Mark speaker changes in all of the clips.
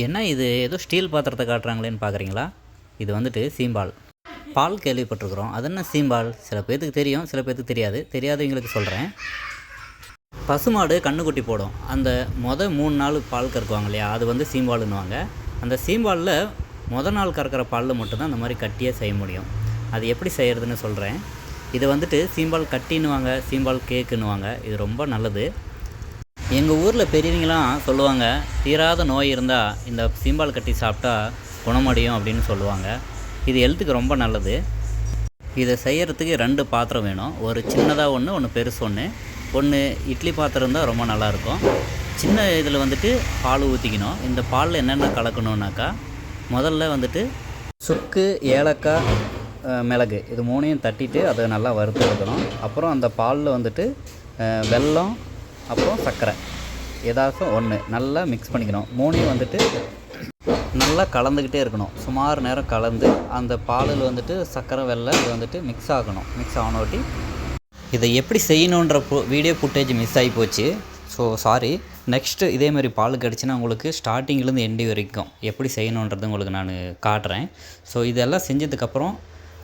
Speaker 1: என்ன இது ஏதோ ஸ்டீல் பாத்திரத்தை காட்டுறாங்களேன்னு பார்க்குறீங்களா? இது வந்துட்டு சீம்பால். பால் கேள்விப்பட்டிருக்கிறோம். அது என்ன சீம்பால்? சில பேர்த்துக்கு தெரியும், சில பேர்த்துக்கு தெரியாது. தெரியாதவங்களுக்கு சொல்கிறேன். பசுமாடு கன்றுக்குட்டி போடும். அந்த 3 நாள் பால் கறக்குவாங்க இல்லையா, அது வந்து சீம்பாலுன்னுவாங்க. அந்த சீம்பாலில் நாள் கறக்கிற பாலில் மட்டும்தான் அந்த மாதிரி கட்டியாக செய்ய முடியும். அது எப்படி செய்கிறதுன்னு சொல்கிறேன். இது வந்துட்டு சீம்பால் கட்டின்னுவாங்க, சீம்பால் கேக்குன்னுவாங்க. இது ரொம்ப நல்லது. எங்கள் ஊரில் பெரியவங்களாம் சொல்லுவாங்க, தீராத நோய் இருந்தால் இந்த சீம்பால் கட்டி சாப்பிட்டா குணமடையும் அப்படின்னு சொல்லுவாங்க. இது ஹெல்த்துக்கு ரொம்ப நல்லது. இதை செய்கிறதுக்கு 2 பாத்திரம் வேணும். ஒரு சின்னதாக ஒன்று பெருசு ஒன்று இட்லி பாத்திரம் இருந்தால் ரொம்ப நல்லாயிருக்கும். சின்ன இதில் வந்துட்டு பால் ஊற்றிக்கணும். இந்த பாலில் என்னென்ன கலக்கணுன்னாக்கா, முதல்ல வந்துட்டு சுக்கு, ஏலக்காய், மிளகு இது 3ஐயும் தட்டிட்டு அதை நல்லா வறுத்து எடுக்கணும். அப்புறம் அந்த பாலில் வந்துட்டு வெல்லம், அப்புறம் சர்க்கரை ஏதாச்சும் ஒன்று நல்லா மிக்ஸ் பண்ணிக்கணும். 3ஐயும் வந்துட்டு நல்லா கலந்துக்கிட்டே இருக்கணும். சுமார் நேரம் கலந்து அந்த பாலில் வந்துட்டு சர்க்கரை, வெல்லம் இது வந்துட்டு மிக்ஸ் ஆகணும். மிக்ஸ் ஆகணோட்டி இதை எப்படி செய்யணுன்ற வீடியோ ஃபுட்டேஜ் மிஸ் ஆகி போச்சு. So sorry. நெக்ஸ்ட்டு இதேமாதிரி பால் கிடச்சின்னா உங்களுக்கு ஸ்டார்டிங்லேருந்து எண்டு வரைக்கும் எப்படி செய்யணுன்றது உங்களுக்கு நான் காட்டுறேன். ஸோ இதெல்லாம் செஞ்சதுக்கப்புறம்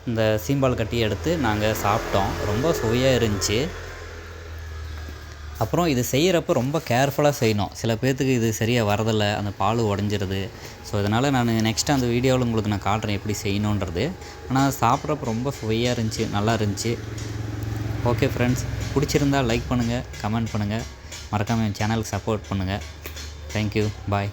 Speaker 1: இந்த சீம்பால் கட்டி எடுத்து நாங்கள் சாப்பிட்டோம். ரொம்ப சுவையாக இருந்துச்சு. அப்புறம் இது செய்கிறப்ப ரொம்ப கேர்ஃபுல்லாக செய்யணும். சில பேர்த்துக்கு இது சரியாக வரதில்லை, அந்த பால் உடஞ்சிருது. ஸோ அதனால் நான் நெக்ஸ்ட்டு அந்த வீடியோவில் உங்களுக்கு நான் காட்டுறேன் எப்படி செய்யணுன்றது. ஆனால் சாப்பிட்றப்ப ரொம்ப சுவையாக இருந்துச்சு, நல்லா இருந்துச்சு. ஓகே ஃப்ரெண்ட்ஸ், பிடிச்சிருந்தால் லைக் பண்ணுங்கள், கமெண்ட் பண்ணுங்கள், மறக்காமல் என் சேனலுக்கு சப்போர்ட் பண்ணுங்கள். தேங்க்யூ, பாய்.